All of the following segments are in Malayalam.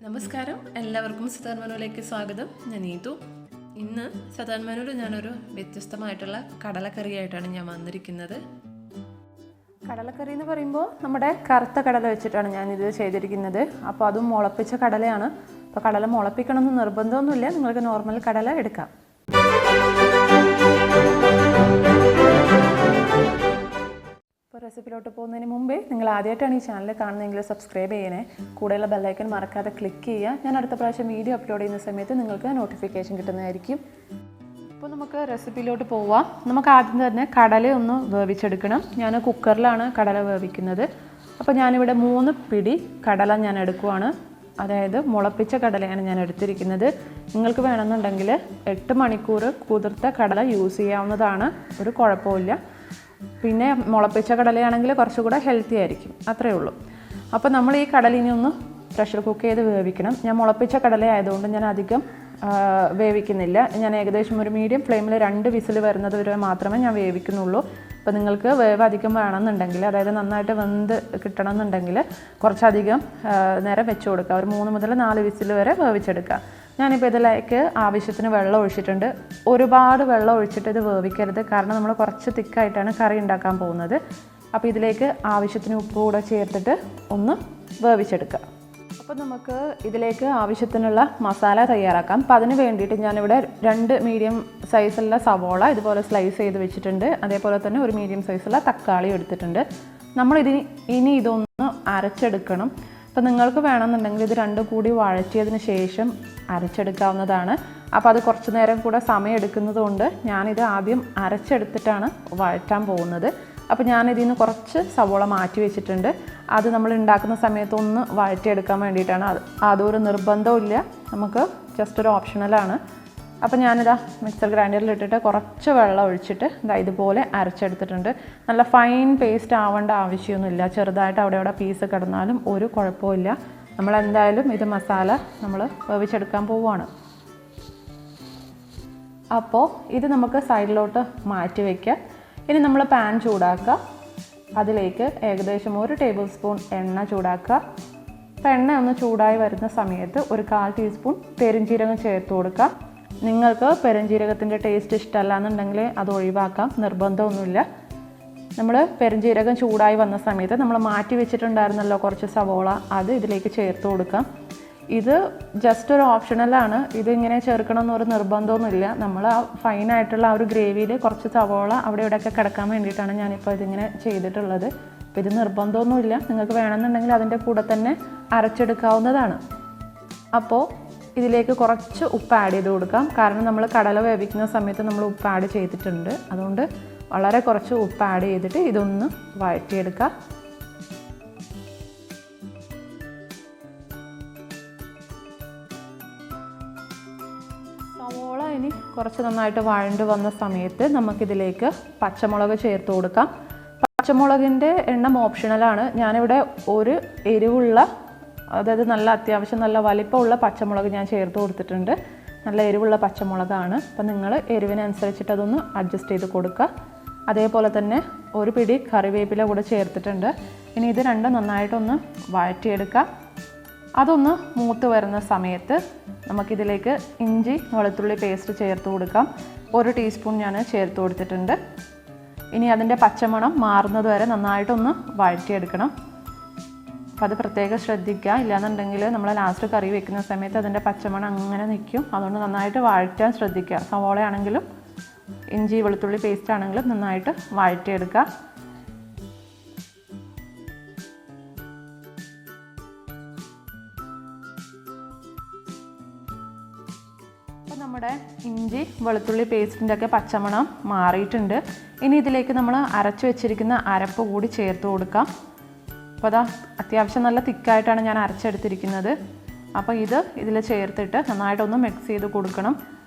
നമസ്കാരം, എല്ലാവർക്കും സദാൻ മെനുവിലേക്ക് സ്വാഗതം. ഞാൻ നീതു. ഇന്ന് സദാൻ മെനുവിൽ ഞാനൊരു വ്യത്യസ്തമായിട്ടുള്ള കടലക്കറിയായിട്ടാണ് ഞാൻ വന്നിരിക്കുന്നത്. കടലക്കറി എന്ന് പറയുമ്പോൾ നമ്മുടെ കറുത്ത കടല വെച്ചിട്ടാണ് ഞാനിത് ചെയ്തിരിക്കുന്നത്. അപ്പോൾ അതും മുളപ്പിച്ച കടലയാണ്. അപ്പോൾ കടല മുളപ്പിക്കണമെന്ന് നിർബന്ധമൊന്നുമില്ല, നിങ്ങൾക്ക് നോർമൽ കടല എടുക്കാം. ഇപ്പോൾ റെസിപ്പിയിലോട്ട് പോകുന്നതിന് മുമ്പേ നിങ്ങൾ ആദ്യമായിട്ടാണ് ഈ ചാനൽ കാണുന്നതെങ്കിൽ സബ്സ്ക്രൈബ് ചെയ്യണേ. കൂടെയുള്ള ബെല്ലൈക്കൻ മറക്കാതെ ക്ലിക്ക് ചെയ്യുക. ഞാൻ അടുത്ത പ്രാവശ്യം വീഡിയോ അപ്ലോഡ് ചെയ്യുന്ന സമയത്ത് നിങ്ങൾക്ക് നോട്ടിഫിക്കേഷൻ കിട്ടുന്നതായിരിക്കും. അപ്പോൾ നമുക്ക് റെസിപ്പിയിലോട്ട് പോവാം. നമുക്ക് ആദ്യം തന്നെ കടല ഒന്ന് വേവിച്ചെടുക്കണം. ഞാൻ കുക്കറിലാണ് കടല വേവിക്കുന്നത്. അപ്പോൾ ഞാനിവിടെ 3 പിടി കടല ഞാൻ എടുക്കുവാണ്. അതായത് മുളപ്പിച്ച കടലയാണ് ഞാൻ എടുത്തിരിക്കുന്നത്. നിങ്ങൾക്ക് വേണമെന്നുണ്ടെങ്കിൽ 8 മണിക്കൂർ കുതിർത്ത കടല യൂസ് ചെയ്യാവുന്നതാണ്, ഒരു കുഴപ്പമില്ല. പിന്നെ മുളപ്പിച്ച കടലയാണെങ്കിൽ കുറച്ചുകൂടെ ഹെൽത്തി ആയിരിക്കും, അത്രയേ ഉള്ളൂ. അപ്പോൾ നമ്മൾ ഈ കടലിനെ ഒന്ന് പ്രഷർ കുക്ക് ചെയ്ത് വേവിക്കണം. ഞാൻ മുളപ്പിച്ച കടല ആയതുകൊണ്ട് ഞാൻ അധികം വേവിക്കുന്നില്ല. ഞാൻ ഏകദേശം ഒരു മീഡിയം ഫ്ലെയിമിൽ 2 വിസിൽ വരുന്നത് വരെ മാത്രമേ ഞാൻ വേവിക്കുന്നുള്ളൂ. അപ്പോൾ നിങ്ങൾക്ക് വേവ് അധികം വേണമെന്നുണ്ടെങ്കിൽ, അതായത് നന്നായിട്ട് വെന്ത് കിട്ടണമെന്നുണ്ടെങ്കിൽ കുറച്ചധികം നേരം വെച്ച് കൊടുക്കുക. ഒരു 3 മുതൽ 4 വിസിൽ വരെ വേവിച്ചെടുക്കുക. ഞാനിപ്പോൾ ഇതിലേക്ക് ആവശ്യത്തിന് വെള്ളം ഒഴിച്ചിട്ടുണ്ട്. ഒരുപാട് വെള്ളം ഒഴിച്ചിട്ട് ഇത് വേവിക്കരുത്, കാരണം നമ്മൾ കുറച്ച് തിക്കായിട്ടാണ് കറി ഉണ്ടാക്കാൻ പോകുന്നത്. അപ്പോൾ ഇതിലേക്ക് ആവശ്യത്തിന് ഉപ്പ് കൂടെ ചേർത്തിട്ട് ഒന്ന് വേവിച്ചെടുക്കുക. അപ്പോൾ നമുക്ക് ഇതിലേക്ക് ആവശ്യത്തിനുള്ള മസാല തയ്യാറാക്കാം. അപ്പോൾ അതിന് വേണ്ടിയിട്ട് ഞാനിവിടെ 2 മീഡിയം സൈസുള്ള സവോള ഇതുപോലെ സ്ലൈസ് ചെയ്ത് വെച്ചിട്ടുണ്ട്. അതേപോലെ തന്നെ ഒരു മീഡിയം സൈസുള്ള തക്കാളി എടുത്തിട്ടുണ്ട്. ഇനി ഇതൊന്ന് അരച്ചെടുക്കണം. അപ്പോൾ നിങ്ങൾക്ക് വേണമെന്നുണ്ടെങ്കിൽ ഇത് 2 കൂടി വഴറ്റിയതിന് ശേഷം അരച്ചെടുക്കാവുന്നതാണ്. അപ്പോൾ അത് കുറച്ച് നേരം കൂടെ സമയം എടുക്കുന്നത് കൊണ്ട് ഞാനിത് ആദ്യം അരച്ചെടുത്തിട്ടാണ് വഴറ്റാൻ പോകുന്നത്. അപ്പോൾ ഞാനിതിൽ നിന്ന് കുറച്ച് സവോള മാറ്റി വെച്ചിട്ടുണ്ട്. അത് നമ്മൾ ഉണ്ടാക്കുന്ന സമയത്ത് ഒന്ന് വഴറ്റിയെടുക്കാൻ വേണ്ടിയിട്ടാണ്. അതൊരു നിർബന്ധമില്ല, നമുക്ക് ജസ്റ്റ് ഒരു ഓപ്ഷണലാണ്. അപ്പോൾ ഞാനിതാ മിക്സർ ഗ്രൈൻഡറിൽ ഇട്ടിട്ട് കുറച്ച് വെള്ളം ഒഴിച്ചിട്ട് ഇതുപോലെ അരച്ചെടുത്തിട്ടുണ്ട്. നല്ല ഫൈൻ പേസ്റ്റ് ആവേണ്ട ആവശ്യമൊന്നുമില്ല. ചെറുതായിട്ട് അവിടെ പീസ് കിടന്നാലും ഒരു കുഴപ്പമില്ല. നമ്മളെന്തായാലും ഇത് മസാല നമ്മൾ വേവിച്ചെടുക്കാൻ പോവുകയാണ്. അപ്പോൾ ഇത് നമുക്ക് സൈഡിലോട്ട് മാറ്റി വയ്ക്കാം. ഇനി നമ്മൾ പാൻ ചൂടാക്കുക. അതിലേക്ക് ഏകദേശം 1 ടേബിൾ സ്പൂൺ എണ്ണ ചൂടാക്കുക. അപ്പോൾ എണ്ണ ഒന്ന് ചൂടായി വരുന്ന സമയത്ത് ഒരു 1/4 ടീസ്പൂൺ പെരുംജീരകം ചേർത്ത് കൊടുക്കുക. നിങ്ങൾക്ക് പെരുംജീരകത്തിൻ്റെ ടേസ്റ്റ് ഇഷ്ടമല്ല എന്നുണ്ടെങ്കിൽ അത് ഒഴിവാക്കാം, നിർബന്ധമൊന്നുമില്ല. നമ്മൾ പെരുംജീരകം ചൂടായി വന്ന സമയത്ത് നമ്മൾ മാറ്റി വെച്ചിട്ടുണ്ടായിരുന്നല്ലോ കുറച്ച് സവോള, അത് ഇതിലേക്ക് ചേർത്ത് കൊടുക്കാം. ഇത് ജസ്റ്റ് ഒരു ഓപ്ഷണലാണ്. ഇതിങ്ങനെ ചേർക്കണമെന്നൊരു നിർബന്ധമൊന്നുമില്ല. നമ്മൾ ആ ഫൈനായിട്ടുള്ള ആ ഒരു ഗ്രേവിയിൽ കുറച്ച് സവോള അവിടെ ഇവിടെയൊക്കെ കിടക്കാൻ വേണ്ടിയിട്ടാണ് ഞാനിപ്പോൾ ഇതിങ്ങനെ ചെയ്തിട്ടുള്ളത്. അപ്പോൾ ഇത് നിർബന്ധമൊന്നുമില്ല, നിങ്ങൾക്ക് വേണമെന്നുണ്ടെങ്കിൽ അതിൻ്റെ കൂടെ തന്നെ അരച്ചെടുക്കാവുന്നതാണ്. അപ്പോൾ ഇതിലേക്ക് കുറച്ച് ഉപ്പ് ആഡ് ചെയ്ത് കൊടുക്കാം. കാരണം നമ്മൾ കടല വേവിക്കുന്ന സമയത്ത് നമ്മൾ ഉപ്പ് ആഡ് ചെയ്തിട്ടുണ്ട്. അതുകൊണ്ട് വളരെ കുറച്ച് ഉപ്പ് ആഡ് ചെയ്തിട്ട് ഇതൊന്ന് വഴറ്റിയെടുക്കാം. സവോള ഇനി കുറച്ച് നന്നായിട്ട് വഴണ്ട് വന്ന സമയത്ത് നമുക്കിതിലേക്ക് പച്ചമുളക് ചേർത്ത് കൊടുക്കാം. പച്ചമുളകിൻ്റെ എണ്ണം ഓപ്ഷണലാണ്. ഞാനിവിടെ ഒരു എരിവുള്ള, അതായത് അത്യാവശ്യം നല്ല വലിപ്പമുള്ള പച്ചമുളക് ഞാൻ ചേർത്ത് കൊടുത്തിട്ടുണ്ട്. നല്ല എരിവുള്ള പച്ചമുളകാണ്. അപ്പം നിങ്ങൾ എരിവിനനുസരിച്ചിട്ട് അതൊന്ന് അഡ്ജസ്റ്റ് ചെയ്ത് കൊടുക്കുക. അതേപോലെ തന്നെ ഒരു പിടി കറിവേപ്പില കൂടെ ചേർത്തിട്ടുണ്ട്. ഇനി ഇത് രണ്ടും നന്നായിട്ടൊന്ന് വഴറ്റിയെടുക്കുക. അതൊന്ന് മൂത്ത് വരുന്ന സമയത്ത് നമുക്കിതിലേക്ക് ഇഞ്ചി വെളുത്തുള്ളി പേസ്റ്റ് ചേർത്ത് കൊടുക്കാം. 1 ടീസ്പൂൺ ഞാൻ ചേർത്ത് കൊടുത്തിട്ടുണ്ട്. ഇനി അതിൻ്റെ പച്ചമണം മാറുന്നത് വരെ നന്നായിട്ടൊന്ന് വഴറ്റിയെടുക്കണം. അപ്പോൾ അത് പ്രത്യേകം ശ്രദ്ധിക്കുക, ഇല്ലാന്നുണ്ടെങ്കിൽ നമ്മൾ ലാസ്റ്റ് കറി വെക്കുന്ന സമയത്ത് അതിൻ്റെ പച്ചമണം അങ്ങനെ നിൽക്കും. അതുകൊണ്ട് നന്നായിട്ട് വഴറ്റാൻ ശ്രദ്ധിക്കുക. സവോളയാണെങ്കിലും ഇഞ്ചി വെളുത്തുള്ളി പേസ്റ്റ് ആണെങ്കിലും നന്നായിട്ട് വഴറ്റിയെടുക്കുക. അപ്പോൾ നമ്മുടെ ഇഞ്ചി വെളുത്തുള്ളി പേസ്റ്റിൻ്റെ ഒക്കെ പച്ചമണം മാറിയിട്ടുണ്ട്. ഇനി ഇതിലേക്ക് നമ്മൾ അരച്ചു വെച്ചിരിക്കുന്ന അരപ്പ് കൂടി ചേർത്ത് കൊടുക്കാം. അപ്പോൾ അതാ അത്യാവശ്യം നല്ല തിക്കായിട്ടാണ് ഞാൻ അരച്ചെടുത്തിരിക്കുന്നത്. അപ്പോൾ ഇതിൽ ചേർത്തിട്ട് നന്നായിട്ടൊന്ന് മിക്സ് ചെയ്ത് കൊടുക്കണം.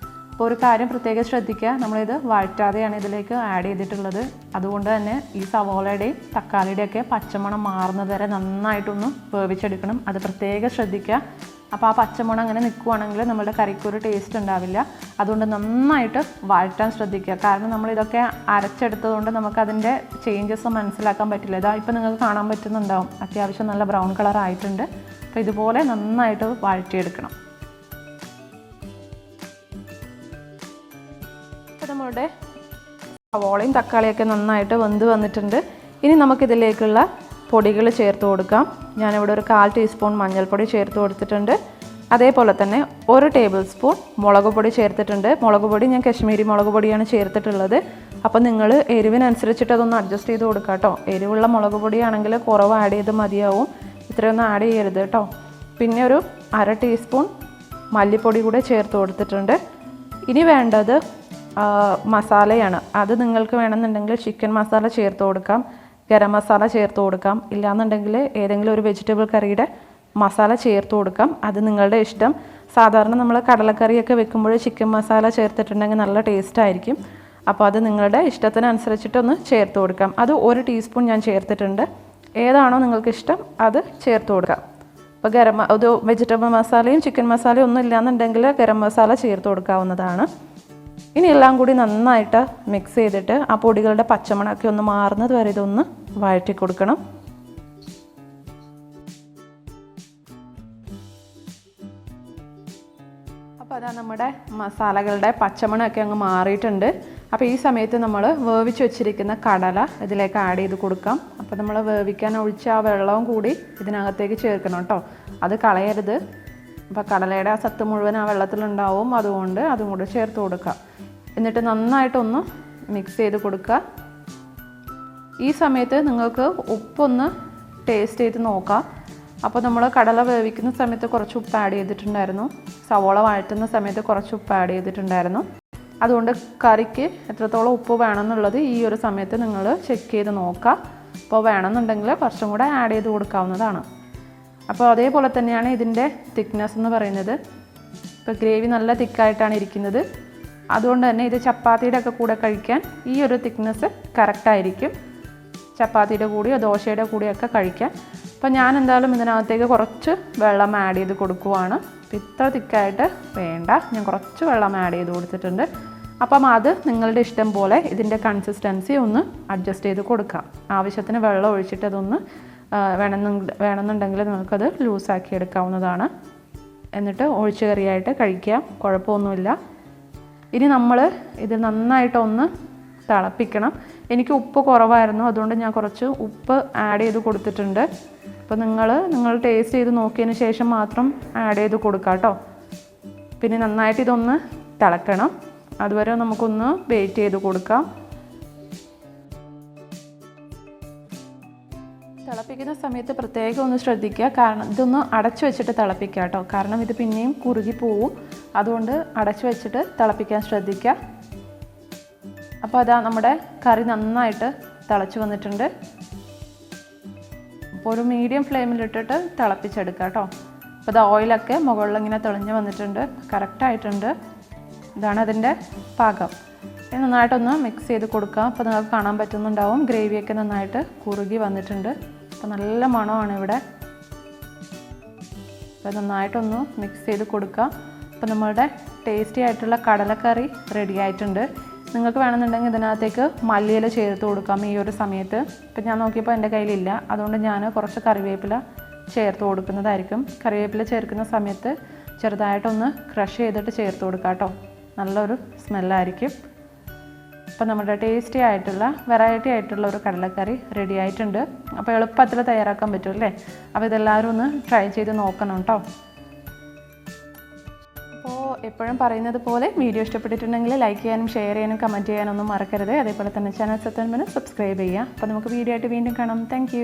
അപ്പോൾ ഒരു കാര്യം പ്രത്യേകം ശ്രദ്ധിക്കുക, നമ്മളിത് വഴറ്റാതെയാണ് ഇതിലേക്ക് ആഡ് ചെയ്തിട്ടുള്ളത്. അതുകൊണ്ട് തന്നെ ഈ സവോളയുടെയും തക്കാളിയുടെയും ഒക്കെ പച്ചമണം മാറുന്നത് വരെ നന്നായിട്ടൊന്ന് വേവിച്ചെടുക്കണം. അത് പ്രത്യേകം ശ്രദ്ധിക്കുക. അപ്പോൾ ആ പച്ചമണം അങ്ങനെ നിൽക്കുവാണെങ്കിൽ നമ്മുടെ കറിക്കൊരു ടേസ്റ്റ് ഉണ്ടാവില്ല. അതുകൊണ്ട് നന്നായിട്ട് വഴറ്റാൻ ശ്രദ്ധിക്കുക. കാരണം നമ്മളിതൊക്കെ അരച്ചെടുത്തതുകൊണ്ട് നമുക്കതിൻ്റെ ചേഞ്ചസ് മനസ്സിലാക്കാൻ പറ്റില്ല. ഇതാ ഇപ്പോൾ നിങ്ങൾക്ക് കാണാൻ പറ്റുന്നുണ്ടാവും, അത്യാവശ്യം നല്ല ബ്രൗൺ കളർ ആയിട്ടുണ്ട്. അപ്പോൾ ഇതുപോലെ നന്നായിട്ട് വഴറ്റിയെടുക്കണം. അപ്പോൾ നമ്മളുടെ സവോളയും തക്കാളിയൊക്കെ നന്നായിട്ട് വെന്ത് വന്നിട്ടുണ്ട്. ഇനി നമുക്കിതിലേക്കുള്ള പൊടികൾ ചേർത്ത് കൊടുക്കാം. ഞാനിവിടെ ഒരു 1/4 ടീസ്പൂൺ മഞ്ഞൾപ്പൊടി ചേർത്ത് കൊടുത്തിട്ടുണ്ട്. അതേപോലെ തന്നെ 1 ടേബിൾ സ്പൂൺ മുളക് പൊടി ചേർത്തിട്ടുണ്ട്. മുളക് പൊടി ഞാൻ കശ്മീരി മുളക് പൊടിയാണ് ചേർത്തിട്ടുള്ളത്. അപ്പോൾ നിങ്ങൾ എരിവിനനുസരിച്ചിട്ട് അതൊന്ന് അഡ്ജസ്റ്റ് ചെയ്ത് കൊടുക്കുക കേട്ടോ. എരിവുള്ള മുളക് പൊടിയാണെങ്കിൽ കുറവ് ആഡ് ചെയ്ത് മതിയാവും, ഇത്രയൊന്നും ആഡ് ചെയ്യരുത് കേട്ടോ. പിന്നെ ഒരു 1/2 ടീസ്പൂൺ മല്ലിപ്പൊടി കൂടെ ചേർത്ത് കൊടുത്തിട്ടുണ്ട്. ഇനി വേണ്ടത് മസാലയാണ്. അത് നിങ്ങൾക്ക് വേണമെന്നുണ്ടെങ്കിൽ ചിക്കൻ മസാല ചേർത്ത് കൊടുക്കാം, ഗരം മസാല ചേർത്ത് കൊടുക്കാം, ഇല്ലാന്നുണ്ടെങ്കിൽ ഏതെങ്കിലും ഒരു വെജിറ്റബിൾ കറിയുടെ മസാല ചേർത്ത് കൊടുക്കാം. അത് നിങ്ങളുടെ ഇഷ്ടം. സാധാരണ നമ്മൾ കടലക്കറിയൊക്കെ വെക്കുമ്പോൾ ചിക്കൻ മസാല ചേർത്തിട്ടുണ്ടെങ്കിൽ നല്ല ടേസ്റ്റ് ആയിരിക്കും. അപ്പോൾ അത് നിങ്ങളുടെ ഇഷ്ടത്തിനനുസരിച്ചിട്ടൊന്ന് ചേർത്ത് കൊടുക്കാം. അത് 1 ടീസ്പൂൺ ഞാൻ ചേർത്തിട്ടുണ്ട്. ഏതാണോ നിങ്ങൾക്ക് ഇഷ്ടം അത് ചേർത്ത് കൊടുക്കാം. അപ്പോൾ ഒരു വെജിറ്റബിൾ മസാലയും ചിക്കൻ മസാലയും ഒന്നും ഇല്ലാന്നുണ്ടെങ്കിൽ ഗരം മസാല ചേർത്ത് കൊടുക്കാവുന്നതാണ്. ഇനി എല്ലാം കൂടി നന്നായിട്ട് മിക്സ് ചെയ്തിട്ട് ആ പൊടികളുടെ പച്ചമണമൊക്കെ ഒന്ന് മാറുന്നത് വരെ ഇതൊന്ന് വഴറ്റി കൊടുക്കണം. അപ്പോൾ അതാ നമ്മുടെ മസാലകളുടെ പച്ചമണമൊക്കെ അങ്ങ് മാറിയിട്ടുണ്ട്. അപ്പോൾ ഈ സമയത്ത് നമ്മൾ വേവിച്ച് വെച്ചിരിക്കുന്ന കടല ഇതിലേക്ക് ആഡ് ചെയ്ത് കൊടുക്കാം. അപ്പോൾ നമ്മൾ വേവിക്കാൻ ഒഴിച്ച ആ വെള്ളവും കൂടി ഇതിനകത്തേക്ക് ചേർക്കണം കേട്ടോ, അത് കളയരുത്. അപ്പോൾ കടലയുടെ ആ സത്ത് മുഴുവൻ ആ വെള്ളത്തിലുണ്ടാവും, അതുകൊണ്ട് അതും കൂടി ചേർത്ത് കൊടുക്കാം. എന്നിട്ട് നന്നായിട്ടൊന്ന് മിക്സ് ചെയ്ത് കൊടുക്കുക. ഈ സമയത്ത് നിങ്ങൾക്ക് ഉപ്പൊന്ന് ടേസ്റ്റ് ചെയ്ത് നോക്കാം. അപ്പോൾ നമ്മൾ കടല വേവിക്കുന്ന സമയത്ത് കുറച്ച് ഉപ്പ് ആഡ് ചെയ്തിട്ടുണ്ടായിരുന്നു, സവോള വഴറ്റുന്ന സമയത്ത് കുറച്ച് ഉപ്പ് ആഡ് ചെയ്തിട്ടുണ്ടായിരുന്നു. അതുകൊണ്ട് കറിക്ക് എത്രത്തോളം ഉപ്പ് വേണമെന്നുള്ളത് ഈ ഒരു സമയത്ത് നിങ്ങൾ ചെക്ക് ചെയ്ത് നോക്കുക. അപ്പോൾ വേണമെന്നുണ്ടെങ്കിൽ കുറച്ചും കൂടെ ആഡ് ചെയ്ത് കൊടുക്കാവുന്നതാണ്. അപ്പോൾ അതേപോലെ തന്നെയാണ് ഇതിൻ്റെ തിക്നെസ് എന്ന് പറയുന്നത്. ഇപ്പോൾ ഗ്രേവി നല്ല തിക്കായിട്ടാണ് ഇരിക്കുന്നത്, അതുകൊണ്ട് തന്നെ ഇത് ചപ്പാത്തിയുടെ ഒക്കെ കൂടെ കഴിക്കാൻ ഈ ഒരു തിക്നെസ് കറക്റ്റായിരിക്കും. ചപ്പാത്തിയുടെ കൂടിയോ ദോശയുടെ കൂടിയൊക്കെ കഴിക്കാൻ. അപ്പോൾ ഞാൻ എന്തായാലും ഇതിനകത്തേക്ക് കുറച്ച് വെള്ളം ആഡ് ചെയ്ത് കൊടുക്കുവാണ്. ഇത്ര തിക്കായിട്ട് വേണ്ട, ഞാൻ കുറച്ച് വെള്ളം ആഡ് ചെയ്ത് കൊടുത്തിട്ടുണ്ട്. അപ്പം അത് നിങ്ങളുടെ ഇഷ്ടം പോലെ ഇതിൻ്റെ കൺസിസ്റ്റൻസി ഒന്ന് അഡ്ജസ്റ്റ് ചെയ്ത് കൊടുക്കാം. ആവശ്യത്തിന് വെള്ളം ഒഴിച്ചിട്ട് അതൊന്ന് വേണമെന്നുണ്ടെങ്കിൽ നിങ്ങൾക്കത് ലൂസാക്കി എടുക്കാവുന്നതാണ്. എന്നിട്ട് ഒഴിച്ച് കറിയായിട്ട് കഴിക്കാം, കുഴപ്പമൊന്നുമില്ല. ഇനി നമ്മൾ ഇത് നന്നായിട്ടൊന്ന് തിളപ്പിക്കണം. എനിക്ക് ഉപ്പ് കുറവായിരുന്നു, അതുകൊണ്ട് ഞാൻ കുറച്ച് ഉപ്പ് ആഡ് ചെയ്ത് കൊടുത്തിട്ടുണ്ട്. അപ്പോൾ നിങ്ങൾ ടേസ്റ്റ് ചെയ്ത് നോക്കിയതിന് ശേഷം മാത്രം ആഡ് ചെയ്ത് കൊടുക്കാം കേട്ടോ. പിന്നെ നന്നായിട്ട് ഇതൊന്ന് തിളക്കണം, അതുവരെ നമുക്കൊന്ന് വെയിറ്റ് ചെയ്ത് കൊടുക്കാം. തിളപ്പിക്കുന്ന സമയത്ത് പ്രത്യേകം ഒന്ന് ശ്രദ്ധിക്കുക, കാരണം ഇതൊന്ന് അടച്ചു വെച്ചിട്ട് തിളപ്പിക്കുക കേട്ടോ, കാരണം ഇത് പിന്നെയും കുറുകി പോവും. അതുകൊണ്ട് അടച്ചു വെച്ചിട്ട് തിളപ്പിക്കാൻ ശ്രദ്ധിക്കുക. അപ്പോൾ അതാ നമ്മുടെ കറി നന്നായിട്ട് തിളച്ച് വന്നിട്ടുണ്ട്. അപ്പോൾ ഒരു മീഡിയം ഫ്ലെയിമിലിട്ടിട്ട് തിളപ്പിച്ചെടുക്കുക കേട്ടോ. അപ്പോൾ അത് ഓയിലൊക്കെ മുകളിൽ ഇങ്ങനെ തെളിഞ്ഞ് വന്നിട്ടുണ്ട്, കറക്റ്റായിട്ടുണ്ട്. ഇതാണ് അതിൻ്റെ പാകം. ഇത് നന്നായിട്ടൊന്ന് മിക്സ് ചെയ്ത് കൊടുക്കുക. അപ്പോൾ നിങ്ങൾക്ക് കാണാൻ പറ്റുന്നുണ്ടാവും ഗ്രേവിയൊക്കെ നന്നായിട്ട് കുറുകി വന്നിട്ടുണ്ട്. അപ്പോൾ നല്ല മണമാണ് ഇവിടെ. അപ്പോൾ നന്നായിട്ടൊന്ന് മിക്സ് ചെയ്ത് കൊടുക്കുക. അപ്പോൾ നമ്മളുടെ ടേസ്റ്റി ആയിട്ടുള്ള കടലക്കറി റെഡി ആയിട്ടുണ്ട്. നിങ്ങൾക്ക് വേണമെന്നുണ്ടെങ്കിൽ ഇതിനകത്തേക്ക് മല്ലിയില ചേർത്ത് കൊടുക്കാം ഈ ഒരു സമയത്ത്. ഇപ്പം ഞാൻ നോക്കിയപ്പോൾ എൻ്റെ കയ്യിലില്ല, അതുകൊണ്ട് ഞാൻ കുറച്ച് കറിവേപ്പില ചേർത്ത് കൊടുക്കുന്നതായിരിക്കും. കറിവേപ്പില ചേർക്കുന്ന സമയത്ത് ചെറുതായിട്ടൊന്ന് ക്രഷ് ചെയ്തിട്ട് ചേർത്ത് കൊടുക്കാം കേട്ടോ, നല്ലൊരു സ്മെല്ലായിരിക്കും. അപ്പോൾ നമ്മുടെ ടേസ്റ്റി ആയിട്ടുള്ള വെറൈറ്റി ആയിട്ടുള്ള ഒരു കടലക്കറി റെഡി ആയിട്ടുണ്ട്. അപ്പോൾ എളുപ്പത്തിൽ തയ്യാറാക്കാൻ പറ്റും അല്ലേ? അപ്പോൾ ഇതെല്ലാവരും ഒന്ന് ട്രൈ ചെയ്ത് നോക്കണം കേട്ടോ. അപ്പോൾ എപ്പോഴും പറയുന്നത് പോലെ വീഡിയോ ഇഷ്ടപ്പെട്ടിട്ടുണ്ടെങ്കിൽ ലൈക്ക് ചെയ്യാനും ഷെയർ ചെയ്യാനും കമൻറ്റ് ചെയ്യാനൊന്നും മറക്കരുത്. അതേപോലെ തന്നെ ചാനൽ സബ്സ്ക്രൈബ് ചെയ്യുക. അപ്പോൾ നമുക്ക് വീഡിയോ ആയിട്ട് വീണ്ടും കാണാം. താങ്ക്